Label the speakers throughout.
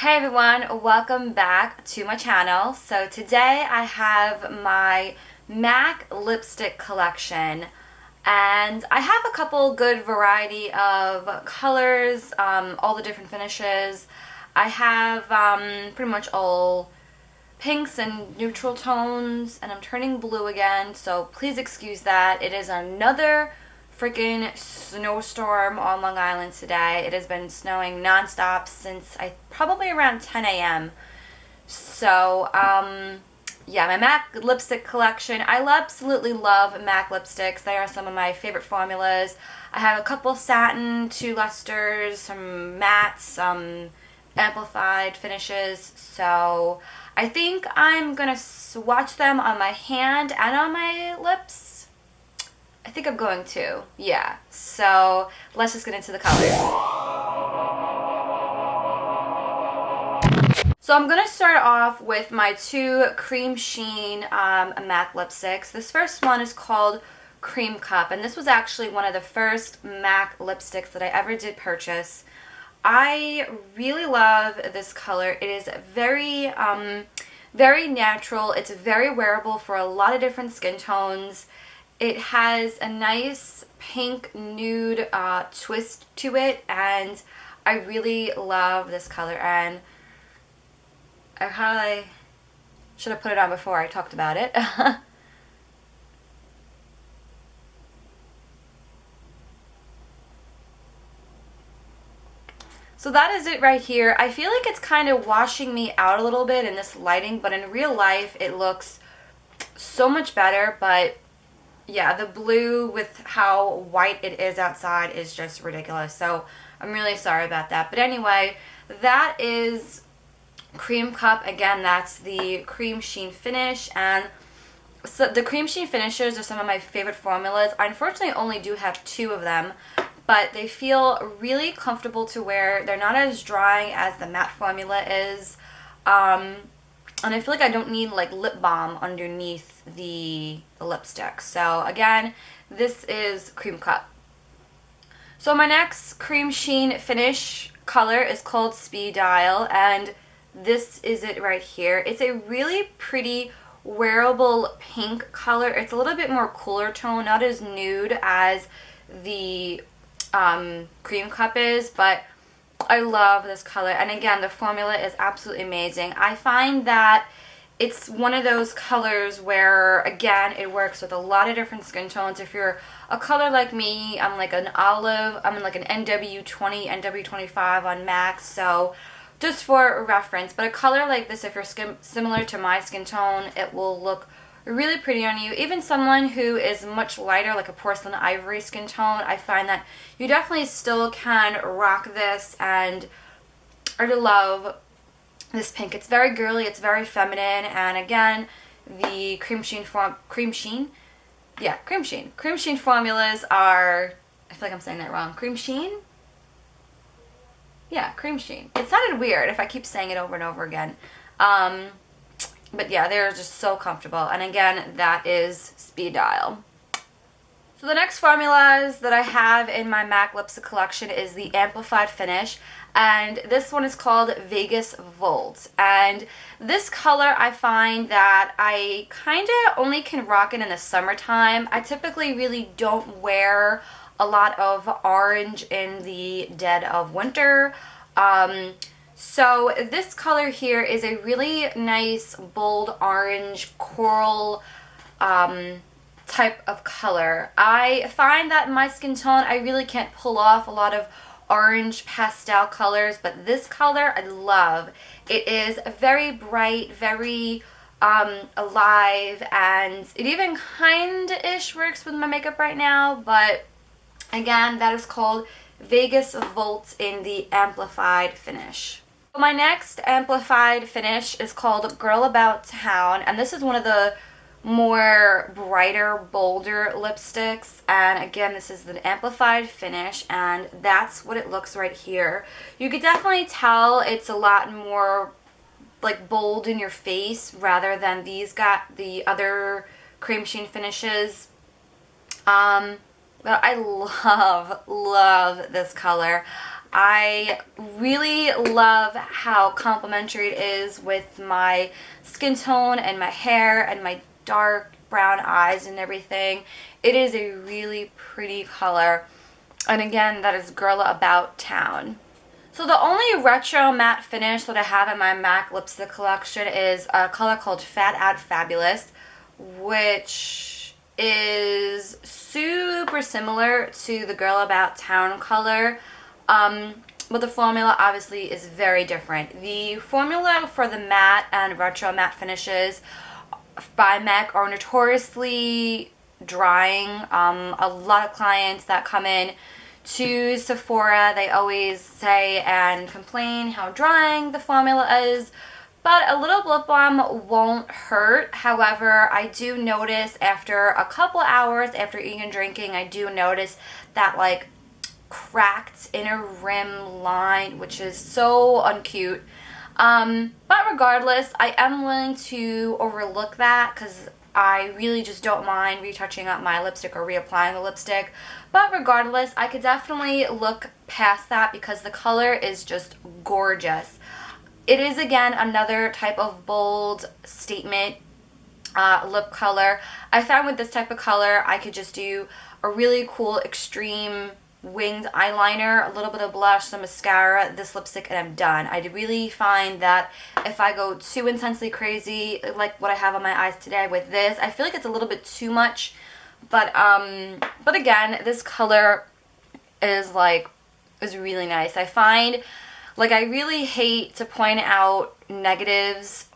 Speaker 1: Hey everyone, welcome back to my channel. So today I have my MAC lipstick collection and I have a couple good variety of colors, all the different finishes. I have pretty much all pinks and neutral tones, and I'm turning blue again, so please excuse that. It is another freaking snowstorm on Long Island today. It has been snowing nonstop since probably around 10 a.m. So, yeah, my MAC lipstick collection. I absolutely love MAC lipsticks. They are some of my favorite formulas. I have a couple satin, 2 lusters, some mattes, some amplified finishes. So I think I'm gonna swatch them on my hand and on my lips. I think I'm going to, yeah. So let's just get into the colors. So I'm going to start off with my 2 Cream Sheen MAC lipsticks. This first one is called CreamCup, and this was actually one of the first MAC lipsticks that I ever did purchase. I really love this color. It is very, very natural. It's very wearable for a lot of different skin tones. It has a nice pink nude twist to it, and I really love this color. And I should have put it on before I talked about it. So that is it right here. I feel like it's kind of washing me out a little bit in this lighting, but in real life it looks so much better. But yeah, the blue with how white it is outside is just ridiculous. So I'm really sorry about that. But anyway, that is CreamCup. Again, that's the Cream Sheen finish. And so the Cream Sheen finishes are some of my favorite formulas. I unfortunately only do have 2 of them, but they feel really comfortable to wear. They're not as drying as the matte formula is. And I feel like I don't need like lip balm underneath the lipstick. So again, this is CreamCup. So my next Cream Sheen finish color is called Speed Dial, and this is it right here. It's a really pretty wearable pink color. It's a little bit more cooler tone, not as nude as the CreamCup is, but I love this color. And again, the formula is absolutely amazing. I find that it's one of those colors where, again, it works with a lot of different skin tones. If you're a color like me, I'm like an olive, I'm like an NW20, NW25 on MAC, so just for reference. But a color like this, if you're similar to my skin tone, it will look really pretty on you. Even someone who is much lighter, like a porcelain ivory skin tone, I find that you definitely still can rock this, and I love this pink. It's very girly, it's very feminine, and again, the Cream Sheen formulas are, I feel like I'm saying that wrong. Cream Sheen? Yeah, Cream Sheen. It sounded weird if I keep saying it over and over again. But yeah, they're just so comfortable. And again, that is Speed Dial. So the next formulas that I have in my MAC lipstick collection is the Amplified Finish. And this one is called Vegas Volt. And this color, I find that I kind of only can rock it in the summertime. I typically really don't wear a lot of orange in the dead of winter. So this color here is a really nice bold orange coral type of color. I find that in my skin tone I really can't pull off a lot of orange pastel colors, but this color I love. It is very bright, very alive, and it even kind-ish works with my makeup right now. But again, that is called Vegas Volt in the Amplified Finish. My next amplified finish is called Girl About Town, and this is one of the more brighter, bolder lipsticks. And again, this is the amplified finish, and that's what it looks right here. You could definitely tell it's a lot more like bold in your face rather than these got the other Cream Sheen finishes. But I love this color. I really love how complementary it is with my skin tone and my hair and my dark brown eyes and everything. It is a really pretty color. And again, that is Girl About Town. So the only retro matte finish that I have in my MAC lipstick collection is a color called Fat Add Fabulous, which is super similar to the Girl About Town color, but the formula obviously is very different. The formula for the matte and retro matte finishes by MAC are notoriously drying. A lot of clients that come in to Sephora, they always say and complain how drying the formula is, but a little lip balm won't hurt. However, I do notice after a couple hours after eating and drinking, I do notice that like cracked inner rim line, which is so uncute. But regardless, I am willing to overlook that because I really just don't mind retouching up my lipstick or reapplying the lipstick. But regardless, I could definitely look past that because the color is just gorgeous. It is, again, another type of bold statement lip color. I found with this type of color, I could just do a really cool extreme winged eyeliner, a little bit of blush, some mascara, this lipstick, and I'm done. I really find that if I go too intensely crazy, like what I have on my eyes today with this, I feel like it's a little bit too much. But again, this color is really nice. I find, like, I really hate to point out negatives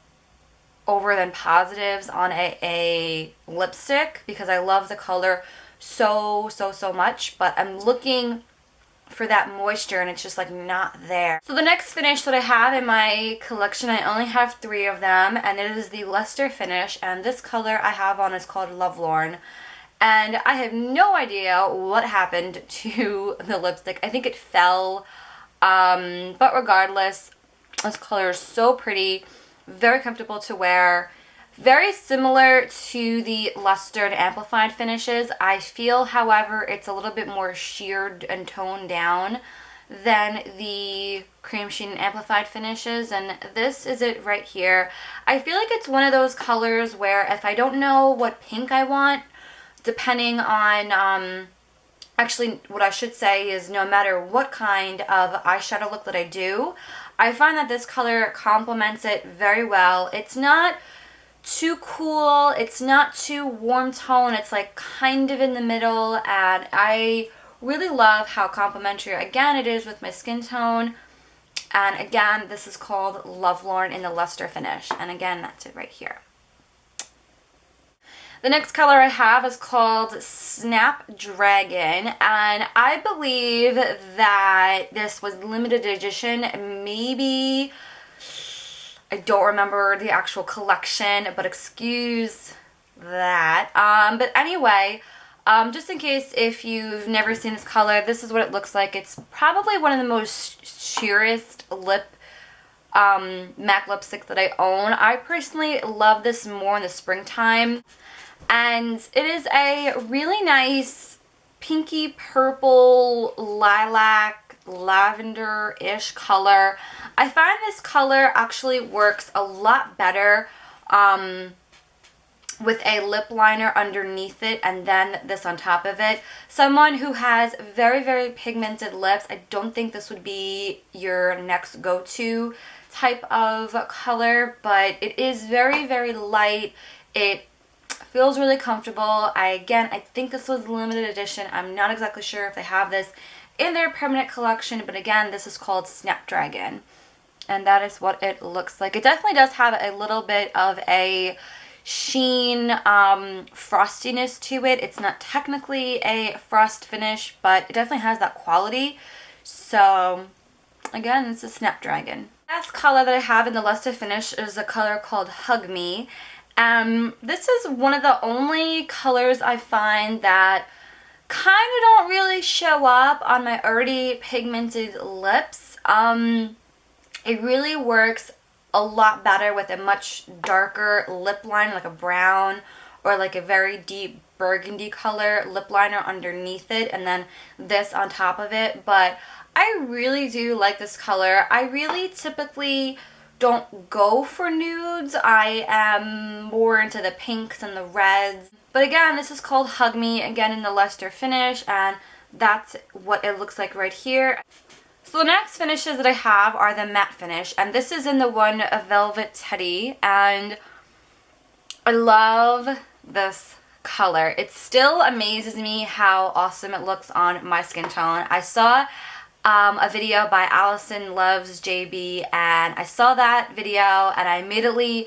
Speaker 1: over than positives on a lipstick because I love the color so much, but I'm looking for that moisture and it's just like not there. So the next finish that I have in my collection, I only have 3 of them, and it is the Luster finish, and this color I have on is called Lovelorn, and I have no idea what happened to the lipstick. I think it fell, but regardless, this color is so pretty, very comfortable to wear. Very similar to the Luster and Amplified finishes. I feel, however, it's a little bit more sheared and toned down than the Cream Sheen and Amplified finishes, and this is it right here. I feel like it's one of those colors where if I don't know what pink I want, depending on, actually what I should say is no matter what kind of eyeshadow look that I do, I find that this color complements it very well. It's not too cool, it's not too warm tone, it's like kind of in the middle, and I really love how complementary again it is with my skin tone. And again, this is called Lovelorn in the Luster finish, and again, that's it right here. The next color I have is called Snapdragon, and I believe that this was limited edition, maybe, I don't remember the actual collection, but excuse that. But anyway, just in case if you've never seen this color, this is what it looks like. It's probably one of the most sheerest lip MAC lipsticks that I own. I personally love this more in the springtime. And it is a really nice pinky purple lilac lavender-ish color. I find this color actually works a lot better with a lip liner underneath it and then this on top of it. Someone who has very pigmented lips, I don't think this would be your next go-to type of color, but it is very light. It feels really comfortable. I think this was limited edition. I'm not exactly sure if they have this in their permanent collection, but again, this is called Snapdragon, and that is what it looks like. It definitely does have a little bit of a sheen frostiness to it. It's not technically a frost finish, but it definitely has that quality. So again, this is Snapdragon. Last color that I have in the Luster finish is a color called Hug Me. This is one of the only colors I find that kind of don't really show up on my already pigmented lips. It really works a lot better with a much darker lip liner, like a brown or like a very deep burgundy color lip liner underneath it, and then this on top of it. But I really do like this color. I really typically don't go for nudes. I am more into the pinks and the reds. But again, this is called Hug Me, again in the luster finish, and that's what it looks like right here. So the next finishes that I have are the matte finish, and this is in the one Velvet Teddy, and I love this color. It still amazes me how awesome it looks on my skin tone. I saw a video by Allison Loves JB, and I saw that video and I immediately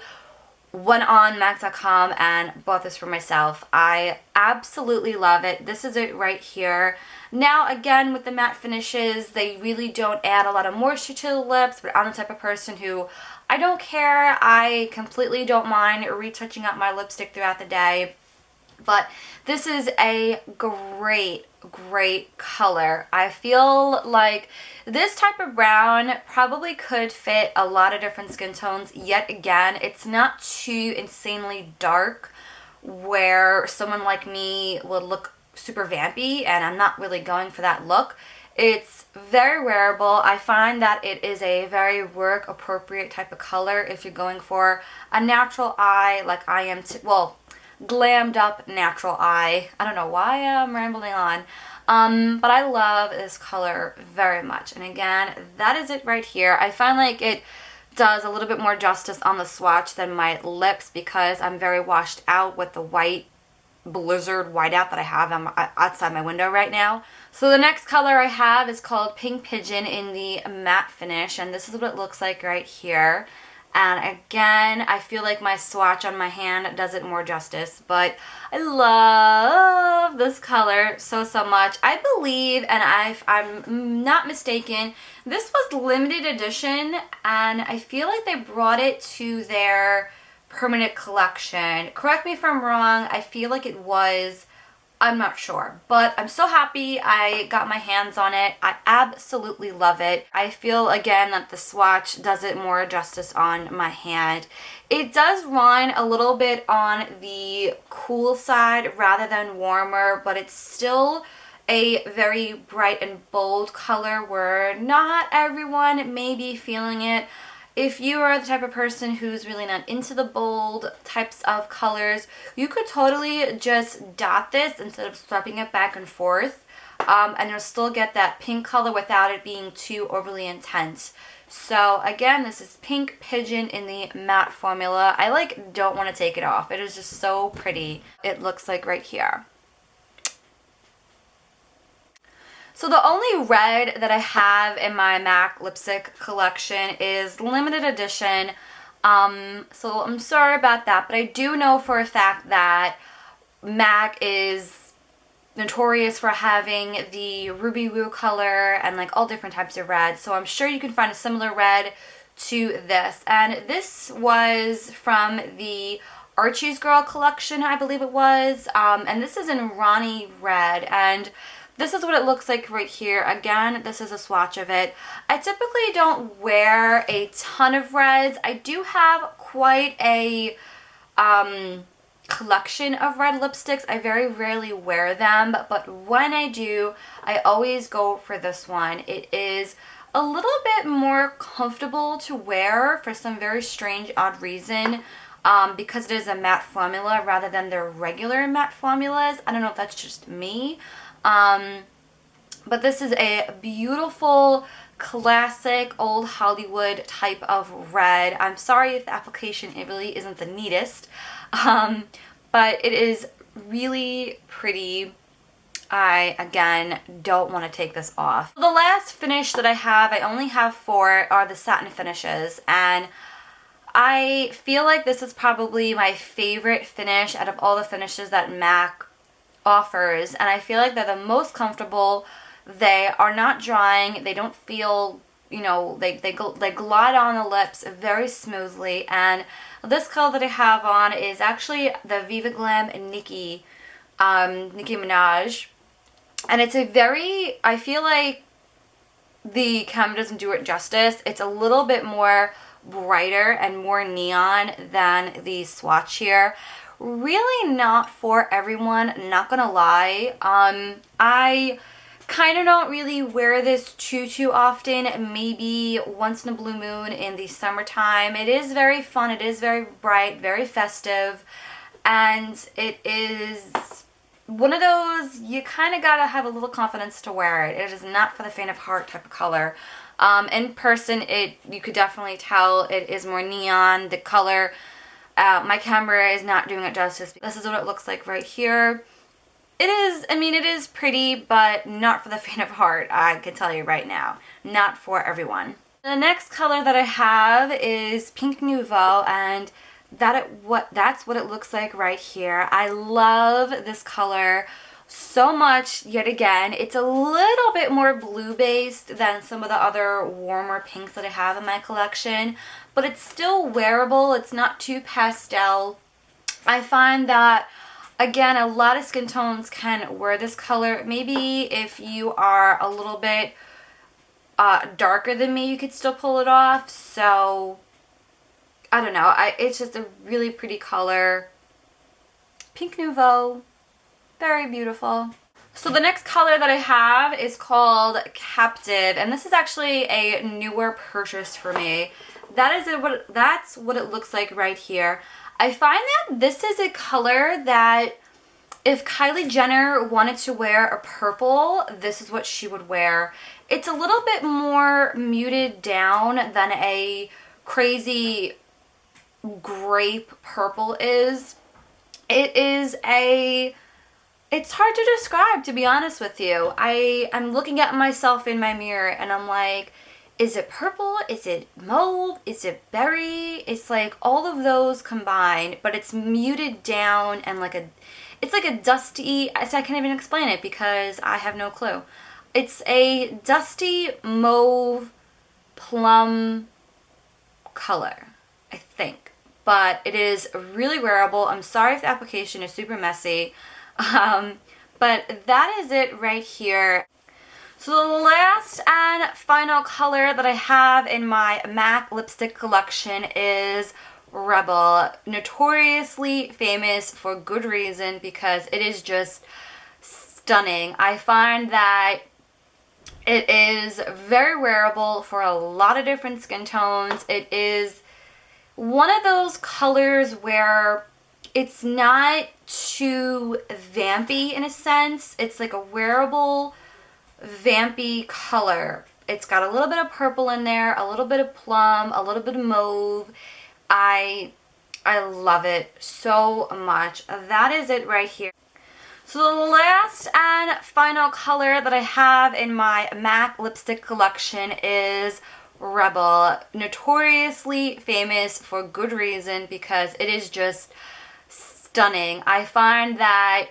Speaker 1: went on MAC.com and bought this for myself. I absolutely love it. This is it right here. Now again, with the matte finishes, they really don't add a lot of moisture to the lips, but I'm the type of person who I don't care. I completely don't mind retouching up my lipstick throughout the day. But this is a great color. I feel like this type of brown probably could fit a lot of different skin tones. Yet again, it's not too insanely dark where someone like me would look super vampy, and I'm not really going for that look. It's very wearable. I find that it is a very work appropriate type of color if you're going for a natural eye like I am, well, glammed up natural eye. I don't know why I'm rambling on. But I love this color very much. And again, that is it right here. I find like it does a little bit more justice on the swatch than my lips because I'm very washed out with the white blizzard whiteout that I have outside my window right now. So the next color I have is called Pink Pigeon in the matte finish, and this is what it looks like right here. And again, I feel like my swatch on my hand does it more justice, but I love this color so much. I believe, and if I'm not mistaken, this was limited edition, and I feel like they brought it to their permanent collection. Correct me if I'm wrong, I feel like it was, I'm not sure, but I'm so happy I got my hands on it. I absolutely love it. I feel again that the swatch does it more justice on my hand. It does run a little bit on the cool side rather than warmer, but it's still a very bright and bold color where not everyone may be feeling it. If you are the type of person who's really not into the bold types of colors, you could totally just dot this instead of swapping it back and forth, and you'll still get that pink color without it being too overly intense. So again, this is Pink Pigeon in the matte formula. I like don't want to take it off. It is just so pretty. It looks like right here. So the only red that I have in my MAC lipstick collection is limited edition. So I'm sorry about that, but I do know for a fact that MAC is notorious for having the Ruby Woo color and like all different types of reds. So I'm sure you can find a similar red to this. And this was from the Archie's Girl collection, I believe it was. And this is in Ronnie Red. And this is what it looks like right here. Again, this is a swatch of it. I typically don't wear a ton of reds. I do have quite a collection of red lipsticks. I very rarely wear them, but when I do, I always go for this one. It is a little bit more comfortable to wear for some very strange, odd reason. Because it is a matte formula rather than their regular matte formulas. I don't know if that's just me. But this is a beautiful, classic, old Hollywood type of red. I'm sorry if the application, it really isn't the neatest, but it is really pretty. I, again, don't want to take this off. The last finish that I have, I only have 4, are the satin finishes, and I feel like this is probably my favorite finish out of all the finishes that MAC offers, and I feel like they're the most comfortable. They are not drying. They don't feel, you know, they glide on the lips very smoothly. And this color that I have on is actually the VivaGlam Nicki Minaj, and it's a very, I feel like the camera doesn't do it justice. It's a little bit more brighter and more neon than the swatch here. Really not for everyone, not gonna lie. I kind of don't really wear this too often, maybe once in a blue moon in the summertime. It is very fun, it is very bright, very festive, and it is one of those you kind of gotta have a little confidence to wear it. It is not for the faint of heart type of color. In person, you could definitely tell it is more neon. The color, my camera is not doing it justice. This is what it looks like right here. It is, I mean, it is pretty, but not for the faint of heart, I can tell you right now. Not for everyone. The next color that I have is Pink Nouveau, and that's what it looks like right here. I love this color so much. Yet again, it's a little bit more blue based than some of the other warmer pinks that I have in my collection, but it's still wearable. It's not too pastel. I find that, again, a lot of skin tones can wear this color. Maybe if you are a little bit darker than me, you could still pull it off. So I don't know. It's just a really pretty color. Pink Nouveau. Very beautiful. So the next color that I have is called Captive, and this is actually a newer purchase for me. That's what it looks like right here. I find that this is a color that if Kylie Jenner wanted to wear a purple, this is what she would wear. It's a little bit more muted down than a crazy grape purple is. It's hard to describe, to be honest with you. I'm looking at myself in my mirror and I'm like, is it purple? Is it mauve? Is it berry? It's like all of those combined, but it's muted down and it's like a dusty, I can't even explain it because I have no clue. It's a dusty mauve plum color, I think. But it is really wearable. I'm sorry if the application is super messy. But that is it right here. So the last and final color that I have in my MAC lipstick collection is Rebel. Notoriously famous for good reason because it is just stunning. I find that it is very wearable for a lot of different skin tones. It is one of those colors where it's not too vampy in a sense. It's like a wearable, vampy color. It's got a little bit of purple in there, a little bit of plum, a little bit of mauve. I love it so much. That is it right here. So the last and final color that I have in my MAC lipstick collection is Rebel. Notoriously famous for good reason because it is just stunning. I find that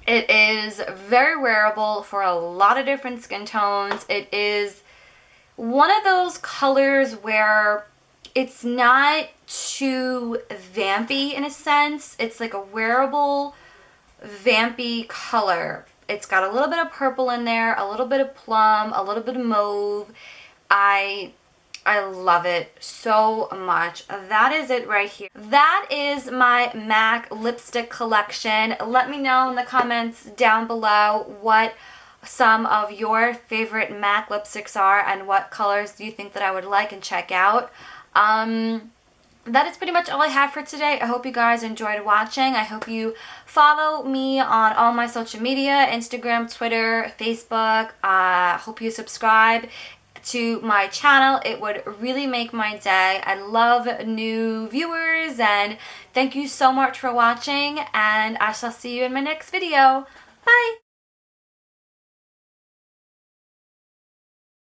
Speaker 1: it is very wearable for a lot of different skin tones. It is one of those colors where it's not too vampy in a sense. It's like a wearable, vampy color. It's got a little bit of purple in there, a little bit of plum, a little bit of mauve. I love it so much. That is it right here. That is my MAC lipstick collection. Let me know in the comments down below what some of your favorite MAC lipsticks are and what colors do you think that I would like and check out. That is pretty much all I have for today. I hope you guys enjoyed watching. I hope you follow me on all my social media, Instagram, Twitter, Facebook. Hope you subscribe to my channel. It would really make my day. I love new viewers, and thank you so much for watching, and I shall see you in my next video. Bye!